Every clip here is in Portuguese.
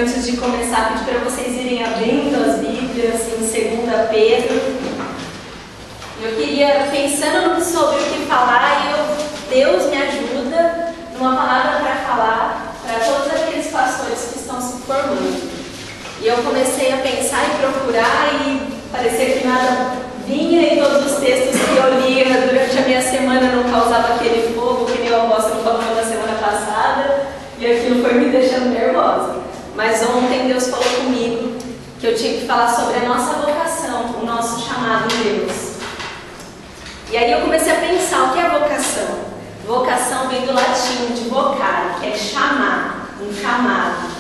antes de começar, pedir para vocês irem abrindo as Bíblias em 2 Pedro. Eu queria, pensando sobre o que falar, Deus me ajuda numa palavra para falar para todos aqueles pastores que estão se formando. E eu comecei a pensar e procurar e parecia que nada vinha, e todos os textos que eu lia durante a minha semana não causava aquele fogo que nem o apóstolo falou na semana passada, e aquilo foi me deixando nervosa. Mas ontem Deus falou comigo que eu tinha que falar sobre a nossa vocação, o nosso chamado em Deus. E aí eu comecei a pensar, o que é vocação? Vocação vem do latim, de vocare, que é chamar, um chamado.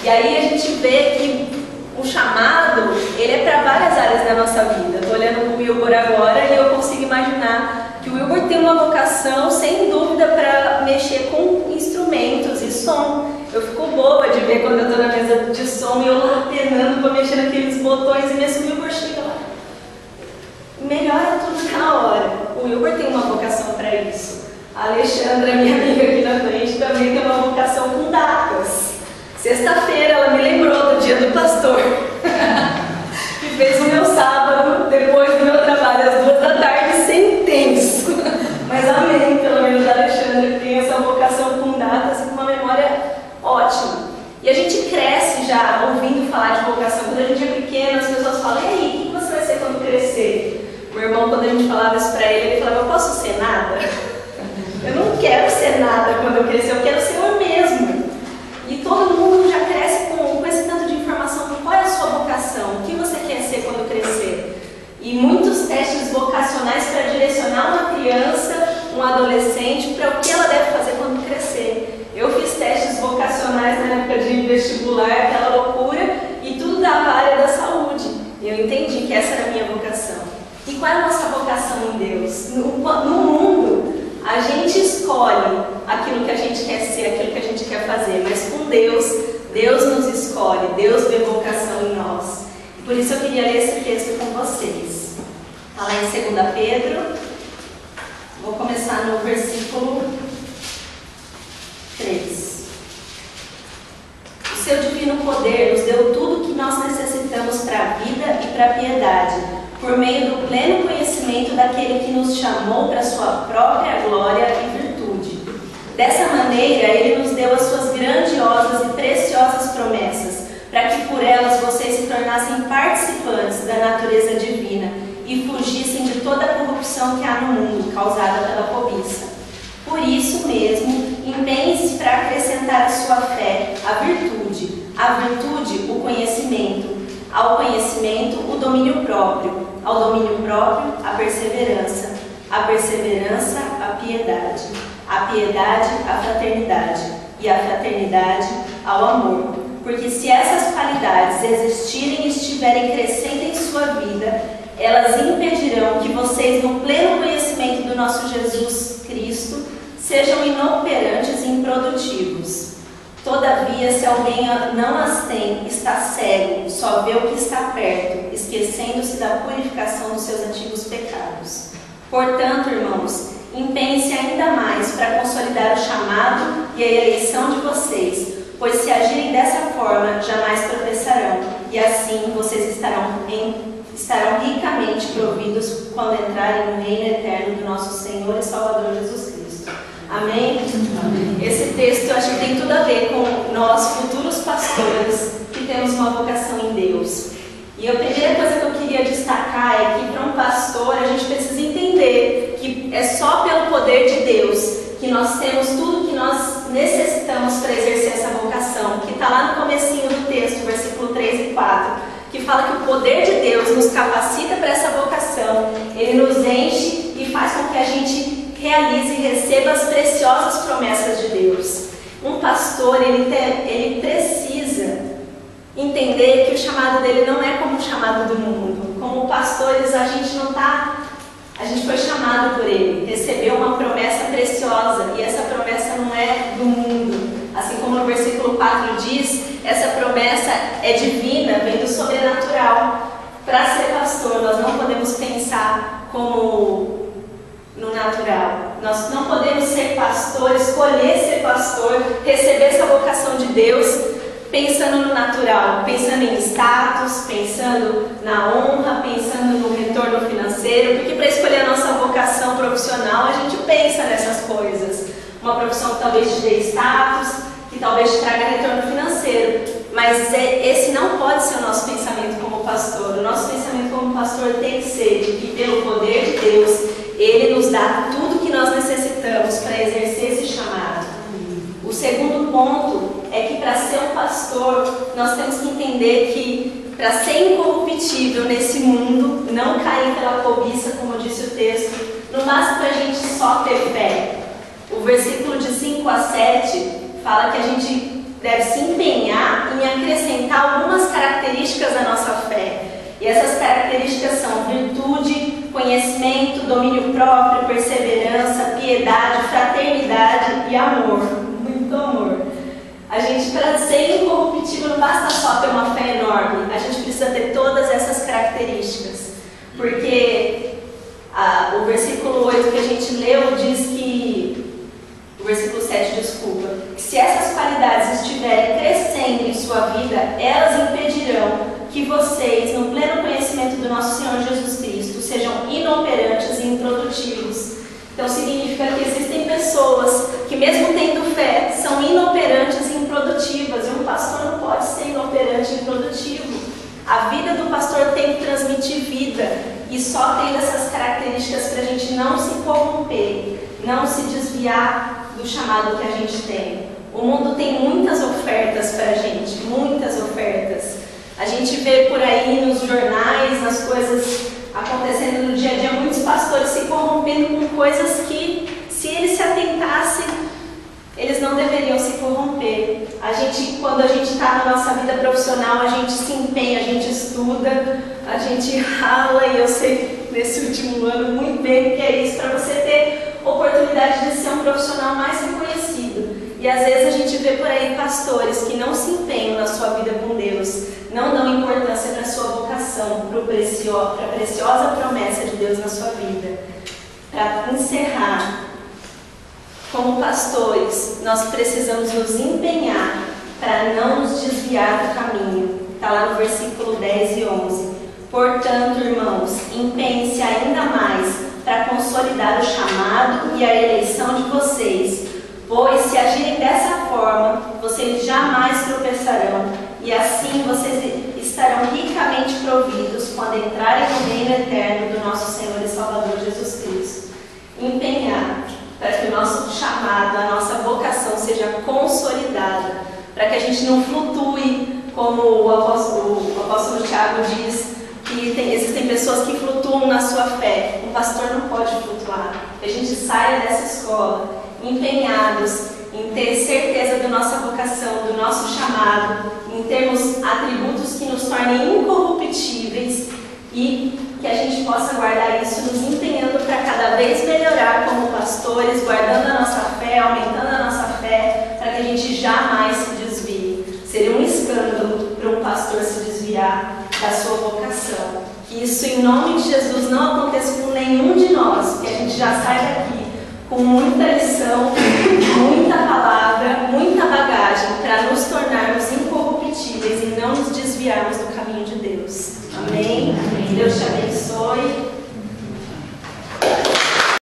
E aí a gente vê que o chamado, ele é para várias áreas da nossa vida. Estou olhando para o Wilbur agora e eu consigo imaginar que o Wilbur tem uma vocação, sem dúvida, para mexer com instrumentos e som. Eu fico boba de ver quando eu estou na mesa de som e eu lá penando para mexer naqueles botões e mesmo o Wilbur chega lá. Melhora tudo na hora. O Wilbur tem uma vocação para isso. A Alexandra, minha amiga aqui na frente, também tem uma vocação com datas. Sexta-feira ela me lembrou do dia do pastor que fez o meu sábado, depois do meu trabalho, às 14h, sem tenso. Mas amém, pelo menos a Alexandra, que tem essa vocação com datas e com uma memória ótima. E a gente cresce já ouvindo falar de vocação. Quando a gente é pequeno, as pessoas falam: e aí, o que você vai ser quando crescer? O meu irmão, quando a gente falava isso pra ele falava: eu posso ser nada? Eu não quero ser nada quando eu crescer, eu quero ser eu mesmo. E todo mundo já cresce com esse tanto de informação. Qual é a sua vocação? O que você quer ser quando crescer? E muitos testes vocacionais para direcionar uma criança, um adolescente, para o que ela deve fazer quando crescer. Eu fiz testes vocacionais na época de vestibular, aquela loucura, e tudo dava a área da saúde. E eu entendi que essa era a minha vocação. E qual é a nossa vocação em Deus? No mundo, a gente escolhe aquilo que a gente quer ser, aquilo que a gente quer fazer, mas com Deus, Deus nos escolhe, Deus vê vocação em nós. E por isso eu queria ler esse texto com vocês. Está lá em 2 Pedro, vou começar no versículo 3. O seu divino poder nos deu tudo o que nós necessitamos para a vida e para a piedade, por meio do pleno conhecimento daquele que nos chamou para a sua própria glória e virtude. Dessa maneira, ele nos deu as suas grandiosas e preciosas promessas, para que por elas vocês se tornassem participantes da natureza divina e fugissem de toda a corrupção que há no mundo, causada pela cobiça. Por isso mesmo, empenhe-se para acrescentar à sua fé a virtude, o conhecimento, ao conhecimento, o domínio próprio, ao domínio próprio, a perseverança, a piedade, a fraternidade, e a fraternidade ao amor. Porque se essas qualidades existirem e estiverem crescendo em sua vida, elas impedirão que vocês, no pleno conhecimento do nosso Jesus Cristo, sejam inoperantes e improdutivos. Todavia, se alguém não as tem, está cego, só vê o que está perto, esquecendo-se da purificação dos seus antigos pecados. Portanto, irmãos, empenhem-se ainda mais para consolidar o chamado e a eleição de vocês, pois se agirem dessa forma, jamais tropeçarão, e assim vocês estarão ricamente providos quando entrarem no reino eterno do nosso Senhor e Salvador Jesus Cristo. Amém? Amém. Esse texto eu acho que tem tudo a ver com nós, futuros pastores, que temos uma vocação em Deus. E a primeira coisa que eu queria destacar é que para um pastor a gente precisa entender que é só pelo poder de Deus que nós temos tudo que nós necessitamos para exercer essa vocação, que está lá no comecinho do texto, versículo 3 e 4, que fala que o poder de Deus nos capacita para essa vocação, ele nos enche e faz com que a gente realize e receba as preciosas promessas de Deus. Um pastor, ele precisa entender que o chamado dele não é como o chamado do mundo. Como pastores, a gente foi chamado por ele, recebeu uma promessa preciosa, e essa promessa não é do mundo. Assim como no versículo 4 diz, essa promessa é divina, vem do sobrenatural. Para ser pastor, nós não podemos pensar como no natural. Nós não podemos ser pastor, escolher ser pastor, receber essa vocação de Deus pensando no natural, pensando em status, pensando na honra, pensando no retorno financeiro, porque para escolher a nossa vocação profissional a gente pensa nessas coisas. Uma profissão que talvez te dê status, que talvez te traga retorno financeiro, mas esse não pode ser o nosso pensamento como pastor. O nosso pensamento como pastor tem que ser de que pelo poder de Deus, Ele nos dá tudo que nós necessitamos para exercer esse chamado. O segundo ponto é que para ser um pastor, nós temos que entender que para ser incorruptível nesse mundo, não cair pela cobiça, como disse o texto, não basta para a gente só ter fé. O versículo de 5 a 7 fala que a gente deve se empenhar em acrescentar algumas características à nossa fé. E essas características são virtude, conhecimento, domínio próprio, perseverança, piedade, fraternidade e amor. Muito amor. A gente, para ser incorruptível, não basta só ter uma fé enorme. A gente precisa ter todas essas características. Porque o versículo 8 que a gente leu diz que... O versículo 7, desculpa. Que se essas qualidades estiverem crescendo em sua vida, elas impedirão que vocês, no pleno conhecimento do nosso Senhor Jesus Cristo, sejam inoperantes e improdutivos. Então significa que existem pessoas que, mesmo tendo fé, são inoperantes e improdutivas. E um pastor não pode ser inoperante e improdutivo. A vida do pastor tem que transmitir vida. E só tendo essas características para a gente não se corromper, não se desviar do chamado que a gente tem. O mundo tem muitas ofertas para a gente, muitas ofertas. A gente vê por aí nos jornais, nas coisas acontecendo no dia a dia, muitos pastores se corrompendo com coisas que, se eles se atentassem, eles não deveriam se corromper. Quando a gente está na nossa vida profissional, a gente se empenha, a gente estuda, a gente rala, e eu sei nesse último ano muito bem o que é isso, para você ter oportunidade de ser um profissional mais reconhecido. E às vezes a gente vê por aí pastores que não se empenham na sua vida com Deus, não dão importância para a sua vocação, para a preciosa promessa de Deus na sua vida. Para encerrar, como pastores, nós precisamos nos empenhar para não nos desviar do caminho. Está lá no versículo 10 e 11. Portanto, irmãos, empenhem-se ainda mais para consolidar o chamado e a eleição de vocês, pois se agirem dessa forma, vocês jamais tropeçarão, e assim vocês estarão ricamente providos quando entrarem no reino eterno do nosso Senhor e Salvador Jesus Cristo. Empenhar para que o nosso chamado, a nossa vocação seja consolidada, para que a gente não flutue, como o apóstolo Tiago diz, que existem pessoas que flutuam na sua fé. Um pastor não pode flutuar. Que a gente saia dessa escola empenhados em ter certeza da nossa vocação, do nosso chamado, em termos atributos que nos tornem incorruptíveis, e que a gente possa guardar isso nos empenhando para cada vez melhorar como pastores, guardando a nossa fé, aumentando a nossa fé, para que a gente jamais se desvie. Seria um escândalo para um pastor se desviar da sua vocação. Que isso, em nome de Jesus, não aconteça com nenhum de nós, que a gente já saia daqui com muita lição, muita palavra, muita bagagem, para nos tornarmos incorruptíveis e não nos desviarmos do caminho de Deus. Amém? Deus te abençoe.